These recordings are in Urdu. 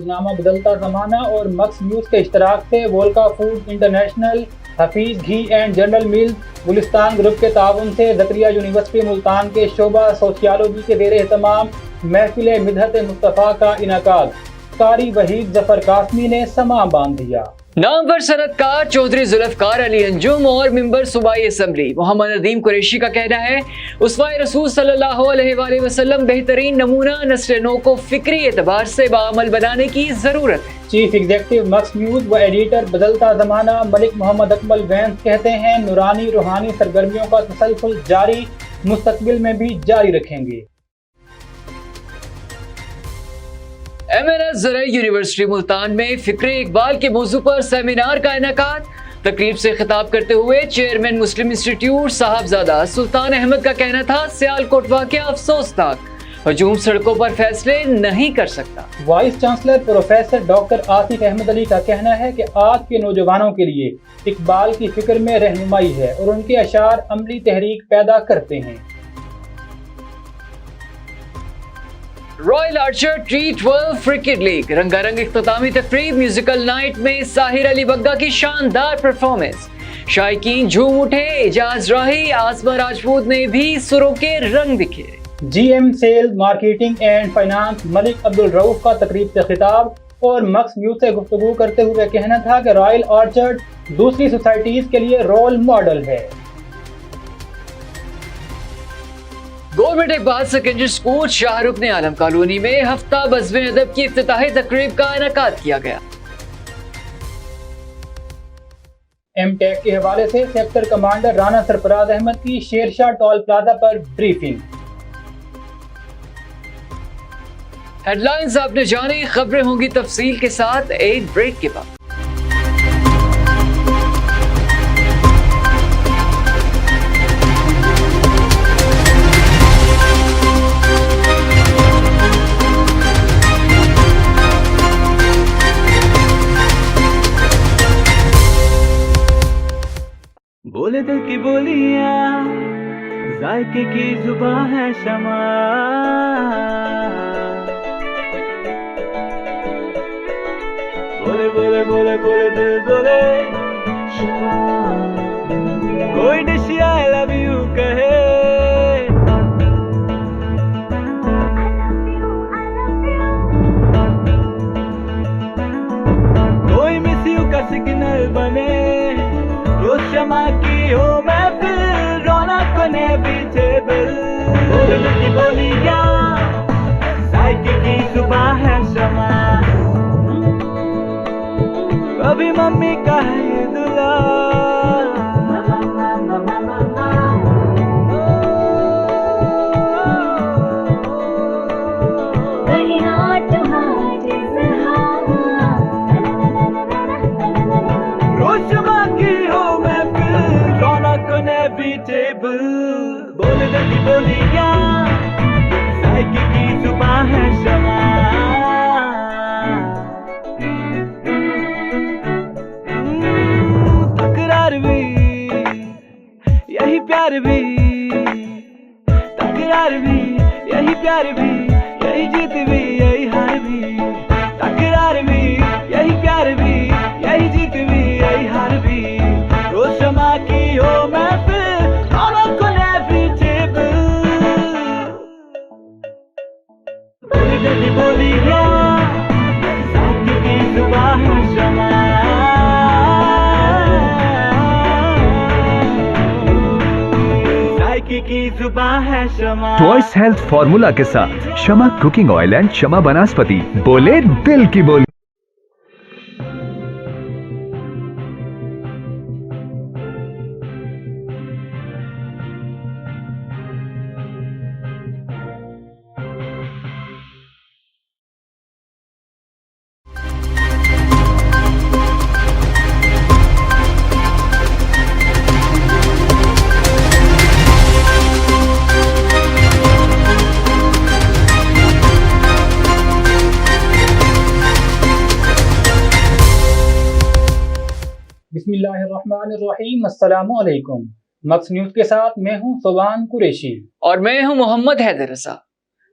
روزنامہ بدلتا زمانہ اور مکس نیوز کے اشتراک سے Volka food international, Hafeez ghee and general mills Gulistan group کے تعاون سے زکریا یونیورسٹی ملتان کے شعبہ سوشیالوجی کے زیر اہتمام محفل مدحت مصطفیٰ کا انعقاد۔ قاری وحید ظفر قاسمی نے سماں باندھ دیا۔ نامور صنعت کار چودھری ذوالفقار علی انجم اور ممبر صوبائی اسمبلی محمد ندیم قریشی کا کہنا ہے، اسوہ رسول صلی اللہ علیہ وآلہ وسلم بہترین نمونہ نسل نو کو فکری اعتبار سے باعمل بنانے کی ضرورت ہے۔ چیف ایگزیکٹو مکس نیوز و ایڈیٹر بدلتا زمانہ ملک محمد اکمل وینس کہتے ہیں، نورانی روحانی سرگرمیوں کا تسلسل جاری، مستقبل میں بھی جاری رکھیں گے۔ ایم این ایس زرعی یونیورسٹی ملتان میں فکر اقبال کے موضوع پر سیمینار کا انعقاد۔ تقریب سے خطاب کرتے ہوئے چیئرمین مسلم انسٹیٹیوٹ صاحبزادہ سلطان احمد کا کہنا تھا، سیالکوٹ واقعہ افسوسناک، ہجوم سڑکوں پر فیصلے نہیں کر سکتا۔ Vice chancellor professor doctor Asif Ahmad Ali کا کہنا ہے کہ آج کے نوجوانوں کے لیے اقبال کی فکر میں رہنمائی ہے اور ان کے اشعار عملی تحریک پیدا کرتے ہیں۔ Royal Archer T12 cricket league رنگا رنگ اختتامی تقریب، میوزیکل نائٹ میں ساحر علی بگا کی شاندار پرفارمنس، شائقین جھوم اٹھے، اعجاز راہی آسما راجپوت نے بھی سروں کے رنگ بکھیرے۔ G M sales marketing and finance Malik Abdul Rauf کا تقریب سے خطاب اور مکس نیوز سے گفتگو کرتے ہوئے کہنا تھا کہ رائل آرچرڈ دوسری سوسائٹیز کے لیے رول ماڈل ہے۔ گورنمنٹ اقبال سیکنڈری اسکول شاہ رکن عالم کالونی میں ہفتہ بزم ادب کی افتتاحی تقریب کا انعقاد کیا گیا۔ ایم ٹیک کے حوالے سے سیکٹر کمانڈر رانا سرفراز احمد کی شیرشاہ ٹول پلازا پر بریفنگ۔ ہیڈ لائنز آپ نے جانی، خبریں ہوں گی تفصیل کے ساتھ ایک بریک کے بعد۔ بولے دل کی بولیاں، ذائقے کی زبان ہے شمع، بولے بولے بولے بولے دل بولے شمع، کوئی ڈش آئی لو یو کہے، کوئی مس یو کا سگنل بنے، روز شمع کی ہو محفل، رونق نے پیچھے بل، بولے دل کی بولیاں، ذائقے کی زبان ہے شمع، کبھی ممی کا ہے دلال، روز شمع کی ہو محفل، رونق نے پیچھے بل، بولے دل کی بولیاں، ذائقے کی زبان ہے شمع، تکرار بھی یہی پیار بھی، تکرار بھی یہی پیار بھی، یہی جیت بھی یہی ہار بھی، تکرار بھی یہی پیار بھی، یہی جیت بھی یہی ہار بھی، روز شمع کی ہو محفل، رونق نے پیچھے بل، بولے دل کی بولیاں، ذائقے کی زبان ہے شمع، ذائقے کی زبان ہے شمع۔ ٹوائس ہیلتھ فارمولا کے ساتھ شمع کوکنگ آئل اینڈ شمع بناسپتی، بولے دل کی بولی۔ بسم اللہ الرحمن الرحیم، السلام علیکم۔ مکس نیوز کے ساتھ میں ہوں سوبان قریشی اور میں ہوں محمد حیدر رضا۔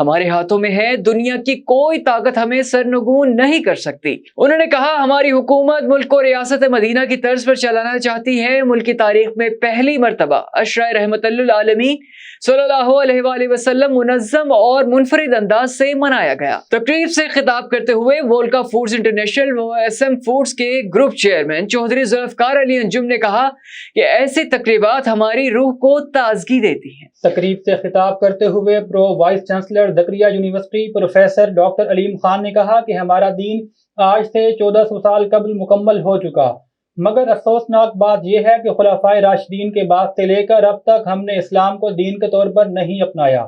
ہمارے ہاتھوں میں ہے، دنیا کی کوئی طاقت ہمیں سرنگون نہیں کر سکتی۔ انہوں نے کہا ہماری حکومت ملک کو ریاست مدینہ کی طرز پر چلانا چاہتی ہے۔ ملک کی تاریخ میں پہلی مرتبہ عشرہ رحمت للعالمین صلی اللہ علیہ وآلہ وسلم منظم اور منفرد انداز سے منایا گیا۔ تقریب سے خطاب کرتے ہوئے وولکا فوڈز انٹرنیشنل SM فوڈز کے گروپ چیئرمین چودھری ذوالفقار علی انجم نے کہا کہ ایسی تقریبات ہماری روح کو تازگی دیتی ہیں۔ تقریب سے خطاب کرتے ہوئے پرو وائس چانسلر زکریا یونیورسٹی پروفیسر ڈاکٹر علیم خان نے کہا کہ ہمارا دین آج سے 1400 سال قبل مکمل ہو چکا، مگر افسوسناک بات یہ ہے کہ خلفائے راشدین کے بعد سے لے کر اب تک ہم نے اسلام کو دین کے طور پر نہیں اپنایا۔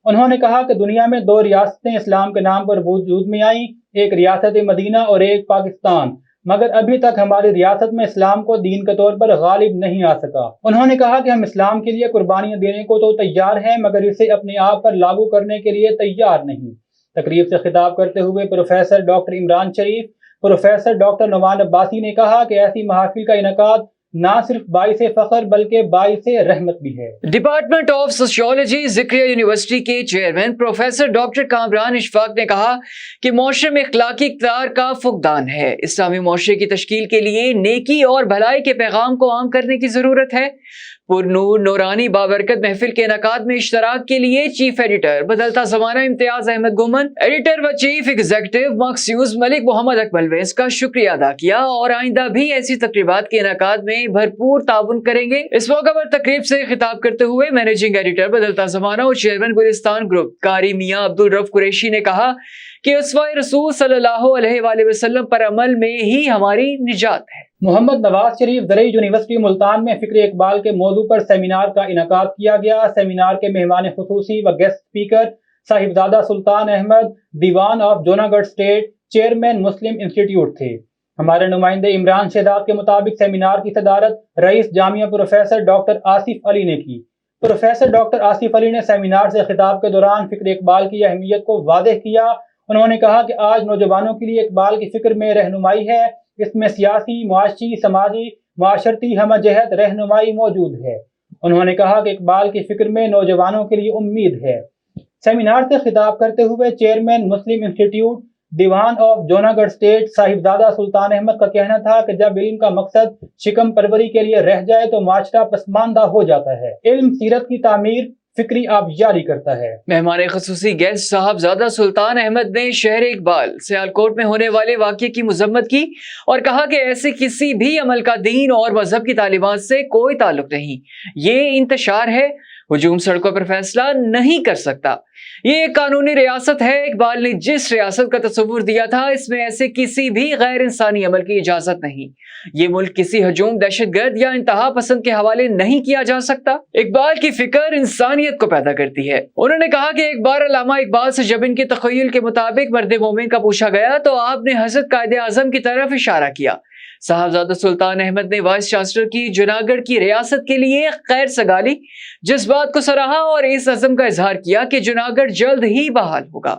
انہوں نے کہا کہ دنیا میں 2 ریاستیں اسلام کے نام پر وجود میں آئیں، ایک ریاست مدینہ اور ایک پاکستان، مگر ابھی تک ہماری ریاست میں اسلام کو دین کے طور پر غالب نہیں آ سکا۔ انہوں نے کہا کہ ہم اسلام کے لیے قربانیاں دینے کو تو تیار ہیں، مگر اسے اپنے آپ پر لاگو کرنے کے لیے تیار نہیں۔ تقریب سے خطاب کرتے ہوئے پروفیسر ڈاکٹر عمران شریف، پروفیسر ڈاکٹر نعمان عباسی نے کہا کہ ایسی محافل کا انعقاد نہ صرف باعث فخر بلکہ باعث رحمت بھی ہے۔ Department of sociology Zakariya university کے chairman professor doctor Kamran Ashfaq نے کہا کہ معاشرے میں اخلاقی اقدار کا فقدان ہے۔ اسلامی معاشرے کی تشکیل کے لیے نیکی اور بھلائی کے پیغام کو عام کرنے کی ضرورت ہے۔ پرنور نورانی بابرکت محفل کے انعقاد میں اشتراک کے لیے چیف ایڈیٹر بدلتا زمانہ امتیاز احمد گومن، ایڈیٹر و چیف ایگزیکٹو مکس نیوز ملک محمد اکمل ویس کا شکریہ ادا کیا اور آئندہ بھی ایسی تقریبات کے انعقاد میں بھرپور تعاون کریں گے۔ اس موقع پر تقریب سے خطاب کرتے ہوئے مینیجنگ ایڈیٹر بدلتا زمانہ اور چیئرمین گلستان گروپ قاری میاں عبدالرؤف قریشی نے کہا کہ اسوہ رسول صلی اللہ علیہ وآلہ وسلم پر عمل میں ہی ہماری نجات ہے۔ محمد نواز شریف زرعی یونیورسٹی ملتان میں فکر اقبال کے موضوع پر سیمینار کا انعقاد کیا گیا۔ سیمینار کے مہمان خصوصی و گیسٹ اسپیکر صاحبزادہ Sultan Ahmad, Diwan of Junagadh state, chairman Muslim institute تھے۔ ہمارے نمائندے عمران شہزاد کے مطابق سیمینار کی صدارت رئیس جامعہ پروفیسر ڈاکٹر آصف علی نے کی۔ پروفیسر ڈاکٹر آصف علی نے سیمینار سے خطاب کے دوران فکر اقبال کی اہمیت کو واضح کیا۔ انہوں نے کہا کہ آج نوجوانوں کے لیے اقبال کی فکر میں رہنمائی ہے، اس میں سیاسی، معاشی، سماجی، معاشرتی ہمہ جہت رہنمائی موجود ہے۔ انہوں نے کہا کہ اقبال کی فکر میں نوجوانوں کے لیے امید ہے۔ سیمینار سے خطاب کرتے ہوئے چیئرمین مسلم انسٹیٹیوٹ دیوان آف جوناگڑھ اسٹیٹ صاحبزادہ سلطان احمد کا کہنا تھا کہ جب علم کا مقصد شکم پروری کے لیے رہ جائے تو معاشرہ پسماندہ ہو جاتا ہے۔ علم سیرت کی تعمیر، فکری آبیاری کرتا ہے۔ مہمان خصوصی گیسٹ صاحبزادہ سلطان احمد نے شہر اقبال سیالکوٹ میں ہونے والے واقعے کی مذمت کی اور کہا کہ ایسے کسی بھی عمل کا دین اور مذہب کی تعلیمات سے کوئی تعلق نہیں، یہ انتشار ہے۔ ہجوم سڑکوں پر فیصلہ نہیں کر سکتا، یہ ایک قانونی ریاست ہے۔ اقبال نے جس ریاست کا تصور دیا تھا اس میں ایسے کسی بھی غیر انسانی عمل کی اجازت نہیں۔ یہ ملک کسی ہجوم، دہشت گرد یا انتہا پسند کے حوالے نہیں کیا جا سکتا۔ اقبال کی فکر انسانیت کو پیدا کرتی ہے۔ انہوں نے کہا کہ ایک بار علامہ اقبال سے جب ان کے تخیل کے مطابق مرد مومن کا پوچھا گیا تو آپ نے حضرت قائد اعظم کی طرف اشارہ کیا۔ صاحبزادہ سلطان احمد نے وائس چانسلر کی جوناگڑھ کی ریاست کے لیے خیر سگالی، جس بات کو سراہا اور اس عزم کا اظہار کیا کہ جوناگڑھ جلد ہی بحال ہوگا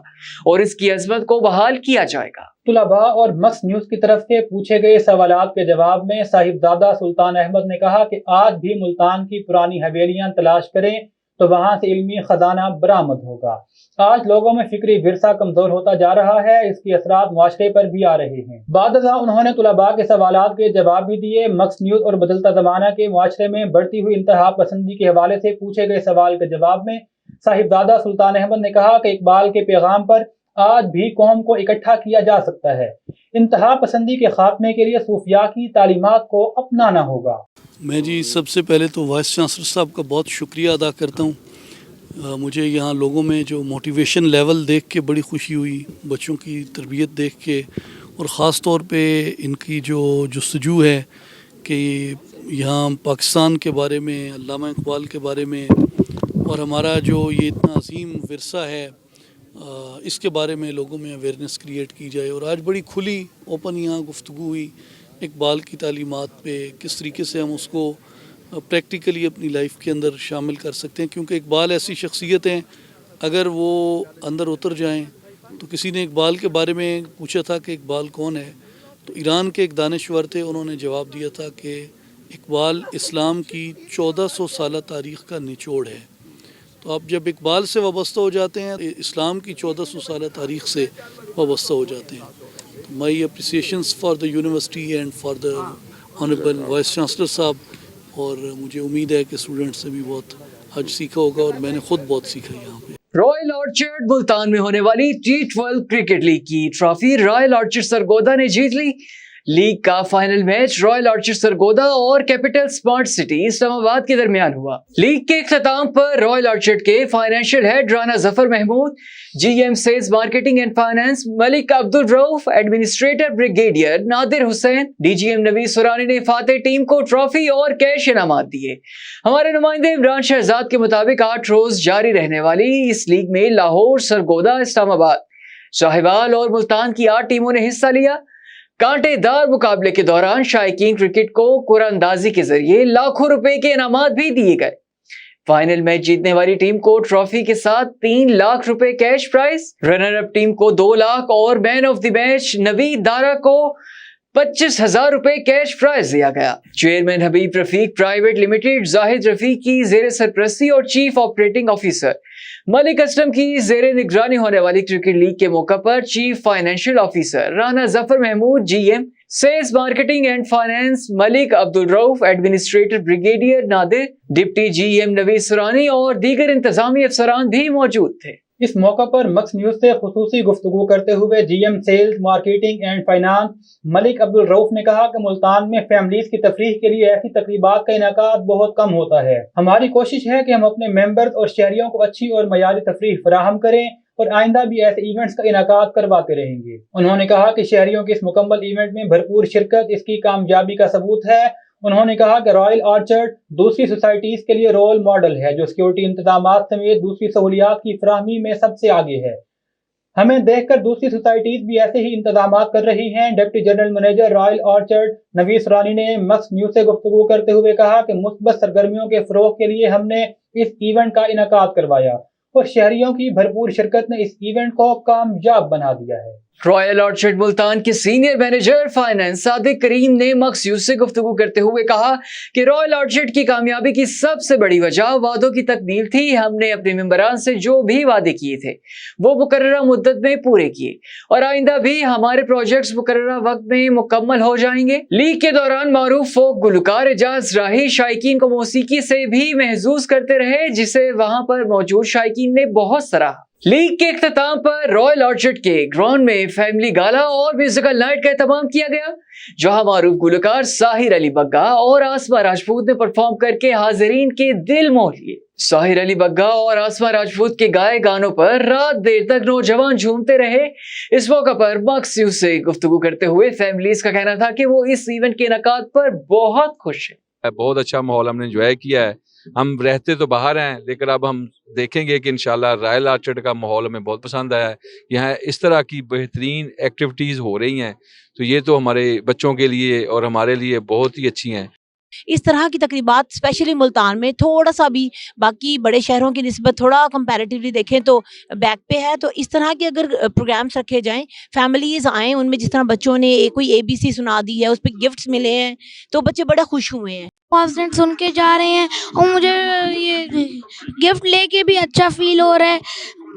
اور اس کی عظمت کو بحال کیا جائے گا۔ طلباء اور مکس نیوز کی طرف سے پوچھے گئے سوالات کے جواب میں صاحبزادہ سلطان احمد نے کہا کہ آج بھی ملتان کی پرانی حویلیاں تلاش کریں تو وہاں سے علمی خزانہ برآمد ہوگا۔ آج لوگوں میں فکری ورثہ کمزور ہوتا جا رہا ہے، اس کے اثرات معاشرے پر بھی آ رہے ہیں۔ بعد ازاں انہوں نے طلباء کے سوالات کے جواب بھی دیے۔ مکس نیوز اور بدلتا زمانہ کے معاشرے میں بڑھتی ہوئی انتہا پسندی کے حوالے سے پوچھے گئے سوال کے جواب میں صاحبزادہ سلطان احمد نے کہا کہ اقبال کے پیغام پر آج بھی قوم کو اکٹھا کیا جا سکتا ہے۔ انتہا پسندی کے خاتمے کے لیے صوفیاء کی تعلیمات کو اپنانا ہوگا۔ میں جی سب سے پہلے تو وائس چانسلر صاحب کا بہت شکریہ ادا کرتا ہوں۔ مجھے یہاں لوگوں میں جو موٹیویشن لیول دیکھ کے بڑی خوشی ہوئی، بچوں کی تربیت دیکھ کے، اور خاص طور پہ ان کی جو جستجو ہے کہ یہاں پاکستان کے بارے میں، علامہ اقبال کے بارے میں اور ہمارا جو یہ اتنا عظیم ورثہ ہے اس کے بارے میں لوگوں میں اویئرنیس کریٹ کی جائے۔ اور آج بڑی کھلی اوپن یہاں گفتگو ہوئی اقبال کی تعلیمات پہ، کس طریقے سے ہم اس کو پریکٹیکلی اپنی لائف کے اندر شامل کر سکتے ہیں، کیونکہ اقبال ایسی شخصیت ہیں اگر وہ اندر اتر جائیں تو کسی نے اقبال کے بارے میں پوچھا تھا کہ اقبال کون ہے، تو ایران کے ایک دانشور تھے، انہوں نے جواب دیا تھا کہ اقبال اسلام کی 1400 سالہ تاریخ کا نچوڑ ہے۔ تو آپ جب اقبال سے وابستہ ہو جاتے ہیں اسلام کی 1400 سالہ تاریخ سے وابستہ ہو جاتے ہیں. My appreciations for the university and for the honourable vice chancellor صاحب، اور مجھے امید ہے کہ اسٹوڈنٹس سے بھی بہت آج سیکھا ہوگا، اور میں نے خود بہت سیکھا یہاں پہ. رائل آرچرڈ ملتان میں ہونے والی T12 کرکٹ لیگ کی ٹرافی رائل آرچرڈ سرگودا نے جیت لی. لیگ کا final match Royal orchard Sargodha اور کیپٹل اسمارٹ سٹی اسلام آباد کے درمیان ہوا. لیگ کے اختتام پر رائل آرچرڈ کے financial head Rana Zafar Mahmood, G M sales marketing and finance Malik Abdul Rauf, administrator brigadier Nadir Hussain, D G M Naveed Surani نے فاتح ٹیم کو ٹرافی اور کیش انعامات دیے. ہمارے نمائندے عمران شہزاد کے مطابق 8 روز جاری رہنے والی اس لیگ میں لاہور، سرگودا، اسلام آباد، ساہیوال اور ملتان کی 8 ٹیموں نے حصہ لیا. کانٹے دار مقابلے کے دوران شائقین کرکٹ کو قرعہ اندازی کے ذریعے لاکھوں روپے کے انعامات بھی دیے گئے. فائنل میچ جیتنے والی ٹیم کو ٹرافی کے ساتھ 3 لاکھ روپے cash prize, runner up team کو 2 لاکھ اور مین آف دی میچ نوید دارا کو 25,000 روپے کیش پرائز دیا گیا. Chairman Habib Rafiq private limited Zahid Rafiq کی زیر سرپرستی اور chief operating officer Malik Aslam کی زیر نگرانی ہونے والی کرکٹ لیگ کے موقع پر chief financial officer Rana Zafar Mahmood, G M sales marketing and finance Malik Abdul Rauf, administrator brigadier Nadir, deputy G M Naveed Surani اور دیگر انتظامی افسران بھی موجود تھے. اس موقع پر مکس نیوز سے خصوصی گفتگو کرتے ہوئے G M sales marketing and finance Malik Abdul Rauf نے کہا کہ ملتان میں فیملیز کی تفریح کے لیے ایسی تقریبات کا انعقاد بہت کم ہوتا ہے. ہماری کوشش ہے کہ ہم اپنے ممبرز اور شہریوں کو اچھی اور معیاری تفریح فراہم کریں اور آئندہ بھی ایسے ایونٹس کا انعقاد کرواتے رہیں گے. انہوں نے کہا کہ شہریوں کی اس مکمل ایونٹ میں بھرپور شرکت اس کی کامیابی کا ثبوت ہے. انہوں نے کہا کہ رائل آرچرڈ دوسری سوسائٹیز کے لیے رول ماڈل ہے جو سیکورٹی انتظامات سمیت دوسری سہولیات کی فراہمی میں سب سے آگے ہے. ہمیں دیکھ کر دوسری سوسائٹیز بھی ایسے ہی انتظامات کر رہی ہیں. Deputy general manager Royal orchard نوید سورانی نے مکس نیوز سے گفتگو کرتے ہوئے کہا کہ مثبت سرگرمیوں کے فروغ کے لیے ہم نے اس ایونٹ کا انعقاد کروایا اور شہریوں کی بھرپور شرکت نے اس ایونٹ کو کامیاب بنا دیا ہے. رائل آرچرڈ ملتان کے سینئر مینیجر فائنانس صادق کریم نے مکس نیوز سے گفتگو کرتے ہوئے کہا کہ رائل آرچرڈ کی کامیابی کی سب سے بڑی وجہ وعدوں کی تکمیل تھی. ہم نے اپنے ممبران سے جو بھی وعدے کیے تھے وہ مقررہ مدت میں پورے کیے اور آئندہ بھی ہمارے پروجیکٹس مقررہ وقت میں مکمل ہو جائیں گے. لیگ کے دوران معروف فوک گلوکار اعجاز راہی شائقین کو موسیقی سے بھی محظوظ کرتے رہے جسے وہاں پر موجود شائقین نے بہت سراہا. لیگ کے اختتام پر رائل آرچرڈ کے گراؤنڈ میں فیملی گالا اور میوزیکل نائٹ کا اہتمام کیا گیا جہاں معروف گلوکار ساحر علی بگا اور آسما راجپوت نے پرفارم کر کے حاضرین کے دل موہ لیے. ساحر علی بگا اور آسما راجپوت کے گائے گانوں پر رات دیر تک نوجوان جھومتے رہے. اس موقع پر مکس نیوز سے گفتگو کرتے ہوئے فیملیز کا کہنا تھا کہ وہ اس ایونٹ کے انعقاد پر بہت خوش ہیں. بہت اچھا ماحول ہم نے انجوائے کیا ہے. ہم رہتے تو باہر ہیں لیکن اب ہم دیکھیں گے کہ انشاءاللہ رائل آرچرڈ کا ماحول ہمیں بہت پسند آیا ہے. یہاں اس طرح کی بہترین ایکٹیویٹیز ہو رہی ہیں تو یہ تو ہمارے بچوں کے لیے اور ہمارے لیے بہت ہی اچھی ہیں. اس طرح کی تقریبات اسپیشلی ملتان میں تھوڑا سا بھی باقی بڑے شہروں کی نسبت تھوڑا کمپیریٹیولی دیکھیں تو بیک پہ ہے. تو اس طرح کے اگر پروگرامس رکھے جائیں، فیملیز آئیں، ان میں جس طرح بچوں نے کوئی ABC سنا دی ہے، اس پہ گفٹس ملے ہیں تو بچے بڑے خوش ہوئے ہیں. کانسرٹ سن کے جا رہے ہیں اور مجھے یہ گفٹ لے کے بھی اچھا فیل ہو رہا ہے،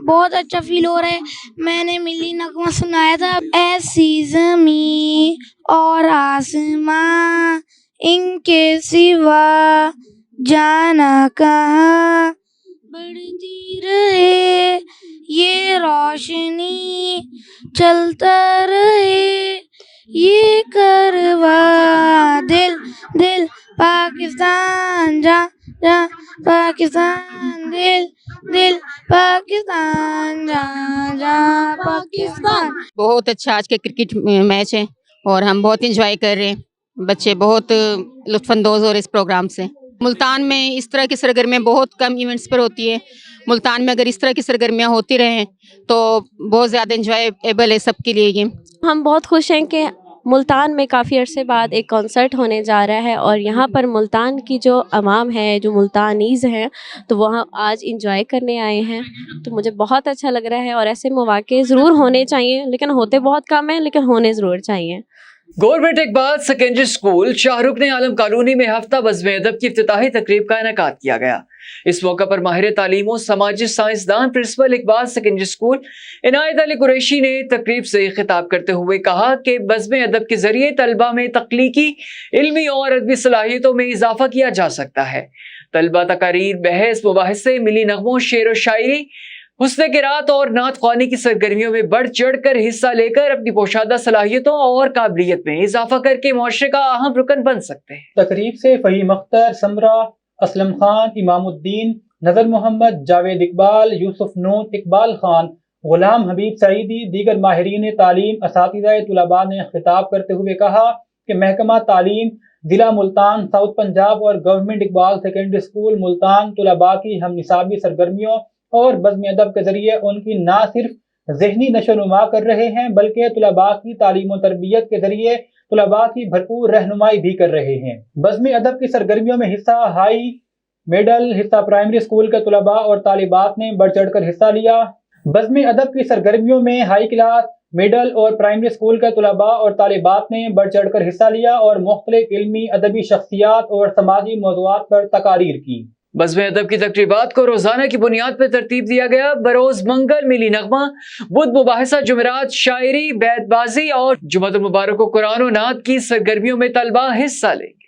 بہت اچھا فیل ہو رہا ہے. میں نے ملی نغمہ سنایا تھا، ایسی زمین اور آسماں ان کے سوا جانا کہاں، بڑھتی رہے یہ روشنی، چلتا رہے یہ کروا، دل دل پاکستان جا جا پاکستان، دل دل پاکستان جا جا پاکستان. بہت اچھا آج کے کرکٹ میچ ہے اور ہم بہت انجوائے کر رہے ہیں. بچے بہت لطف اندوز ہو رہے اس پروگرام سے. ملتان میں اس طرح کی سرگرمیاں بہت کم ایونٹس پر ہوتی ہے. ملتان میں اگر اس طرح کی سرگرمیاں ہوتی رہیں تو بہت زیادہ انجوائےبل ہے سب کے لیے. یہ ہم بہت خوش ہیں کہ ملتان میں کافی عرصے بعد ایک کنسرٹ ہونے جا رہا ہے اور یہاں پر ملتان کی جو عوام ہے، جو ملتانیز ہیں، تو وہاں آج انجوائے کرنے آئے ہیں. تو مجھے بہت اچھا لگ رہا ہے اور ایسے مواقع ضرور ہونے چاہیے، لیکن ہوتے بہت کم ہیں، لیکن ہونے ضرور چاہیے. گورنمنٹ اقبال سیکنڈری اسکول شاہ رکن عالم کالونی میں ہفتہ بزم ادب کی افتتاحی تقریب کا انعقاد کیا گیا. اس موقع پر ماہر تعلیم و سماجی سائنسدان پرنسپل اقبال سیکنڈری اسکول عنایت علی قریشی نے تقریب سے خطاب کرتے ہوئے کہا کہ بزم ادب کے ذریعے طلبہ میں تخلیقی، علمی اور ادبی صلاحیتوں میں اضافہ کیا جا سکتا ہے۔ طلبہ تقاریر، بحث، مباحثے، ملی نغموں، شعر و شاعری، حسن قرات اور نعت خوانی کی سرگرمیوں میں بڑھ چڑھ کر حصہ لے کر اپنی پوشیدہ صلاحیتوں اور قابلیت میں اضافہ کر کے معاشرے کا اہم رکن بن سکتے ہیں۔ تقریب سے فہیم اختر، سمرہ، اسلم خان، امام الدین، نظر محمد، جاوید اقبال، یوسف نون، اقبال خان، غلام حبیب سعیدی، دیگر ماہرین تعلیم، اساتذہ، طلباء نے خطاب کرتے ہوئے کہا کہ محکمہ تعلیم ضلع ملتان، ساؤتھ پنجاب اور government Iqbal secondary school Multan طلباء کی ہم نصابی سرگرمیوں اور بزم ادب کے ذریعے ان کی نہ صرف ذہنی نشو و نما کر رہے ہیں بلکہ طلباء کی تعلیم و تربیت کے ذریعے طلباء کی بھرپور رہنمائی بھی کر رہے ہیں۔ بزم ادب کی سرگرمیوں میں حصہ ہائی میڈل، حصہ پرائمری اسکول کے طلباء اور طالبات نے بڑھ چڑھ کر حصہ لیا۔ بزم ادب کی سرگرمیوں میں ہائی کلاس، میڈل اور پرائمری اسکول کے طلباء اور طالبات نے بڑھ چڑھ کر حصہ لیا اور مختلف علمی، ادبی شخصیات اور سماجی موضوعات پر تقاریر کی۔ بزم ادب کی تقریبات کو روزانہ کی بنیاد پر ترتیب دیا گیا۔ بروز منگل ملی نغمہ، بدھ مباحثہ، جمعرات شاعری، بیت بازی اور جمعۃ المبارک کو قرآن و نعت کی سرگرمیوں میں طلباء حصہ لیں گے۔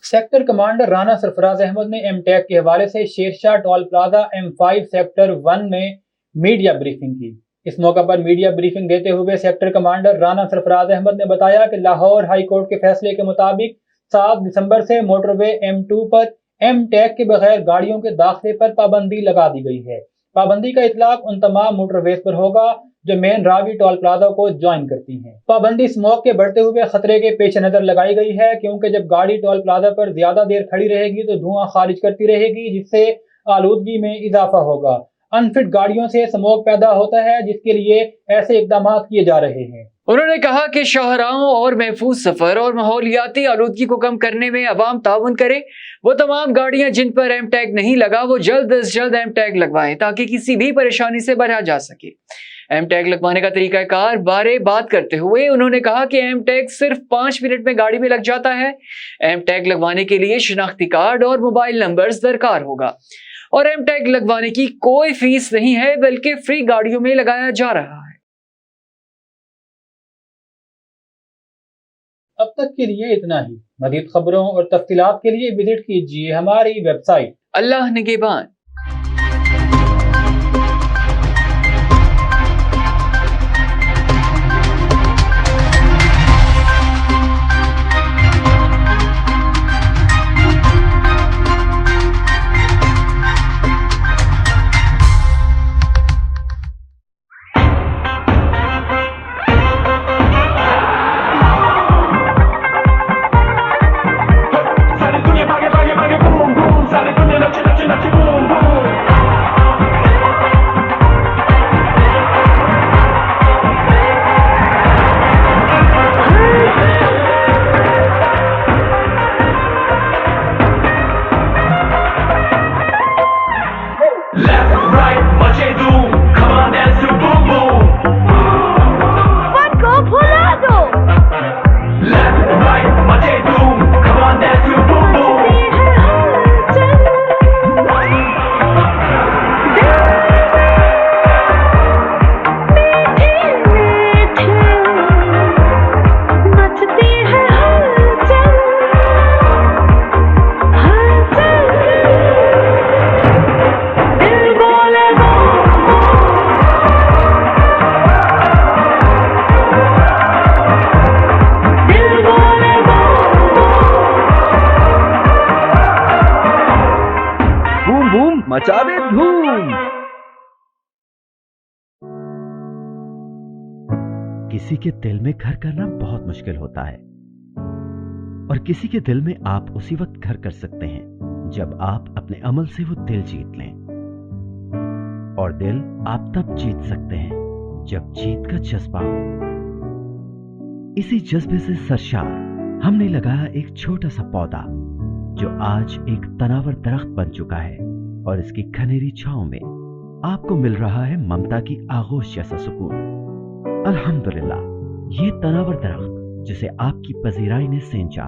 سیکٹر کمانڈر رانا سرفراز احمد نے ایم ٹیک کے حوالے سے Sher Shah tool plaza M5 sector 1 میں میڈیا بریفنگ کی۔ اس موقع پر میڈیا بریفنگ دیتے ہوئے سیکٹر کمانڈر رانا سرفراز احمد نے بتایا کہ لاہور ہائی کورٹ کے فیصلے کے مطابق 7 دسمبر سے موٹر وے M2 پر ایم ٹیک کے بغیر گاڑیوں کے داخلے پر پابندی لگا دی گئی ہے۔ پابندی کا اطلاق ان تمام موٹر ویز پر ہوگا جو مین راوی ٹول پلازا کو جوائن کرتی ہیں۔ پابندی اسموگ کے بڑھتے ہوئے خطرے کے پیش نظر لگائی گئی ہے، کیونکہ جب گاڑی ٹول پلازا پر زیادہ دیر کھڑی رہے گی تو دھواں خارج کرتی رہے گی، جس سے آلودگی میں اضافہ ہوگا۔ انفٹ گاڑیوں سے اسموگ پیدا ہوتا ہے، جس کے لیے ایسے اقدامات کیے جا رہے ہیں۔ انہوں نے کہا کہ شاہراہوں اور محفوظ سفر اور ماحولیاتی آلودگی کو کم کرنے میں عوام تعاون کرے۔ وہ تمام گاڑیاں جن پر ایم ٹیگ نہیں لگا وہ جلد از جلد ایم ٹیگ لگوائیں تاکہ کسی بھی پریشانی سے بچا جا سکے۔ ایم ٹیگ لگوانے کا طریقہ کار بارے بات کرتے ہوئے انہوں نے کہا کہ ایم ٹیگ صرف 5 منٹ میں گاڑی میں لگ جاتا ہے۔ ایم ٹیگ لگوانے کے لیے شناختی کارڈ اور موبائل نمبرز درکار ہوگا، اور ایم ٹیگ لگوانے کی کوئی فیس نہیں ہے بلکہ فری گاڑیوں میں لگایا جا رہا ہے۔ اب تک کے لیے اتنا ہی۔ مزید خبروں اور تفصیلات کے لیے وزٹ کیجیے ہماری ویب سائٹ۔ اللہ نگہبان۔ مچا دے دھوم۔ کسی کے دل میں گھر کرنا بہت مشکل ہوتا ہے، اور کسی کے دل میں آپ اسی وقت گھر کر سکتے ہیں جب آپ اپنے عمل سے وہ دل جیت لیں، اور دل آپ تب جیت سکتے ہیں جب جیت کا جذبہ ہو۔ اسی جذبے سے سرشار ہم نے لگایا ایک چھوٹا سا پودا جو آج ایک تناور درخت بن چکا ہے، اور اس کی گھنیری چھاؤں میں آپ کو مل رہا ہے ممتا کی آغوش جیسا سکون۔ الحمدللہ، یہ تناور درخت جسے آپ کی پذیرائی نے سینچا،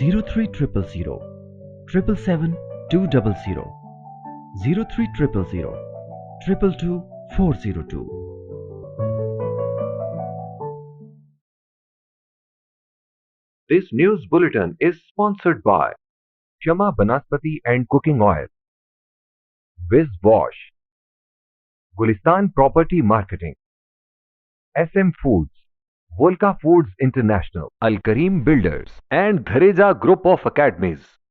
0300 777 200 0300 222 402। This news bulletin is sponsored by Shama Banaspati and Cooking Oil, Wiz Wash, Gulistan Property Marketing, SM Foods, Volca Foods International, Al Kareem Builders, and Ghareja Group of Academies.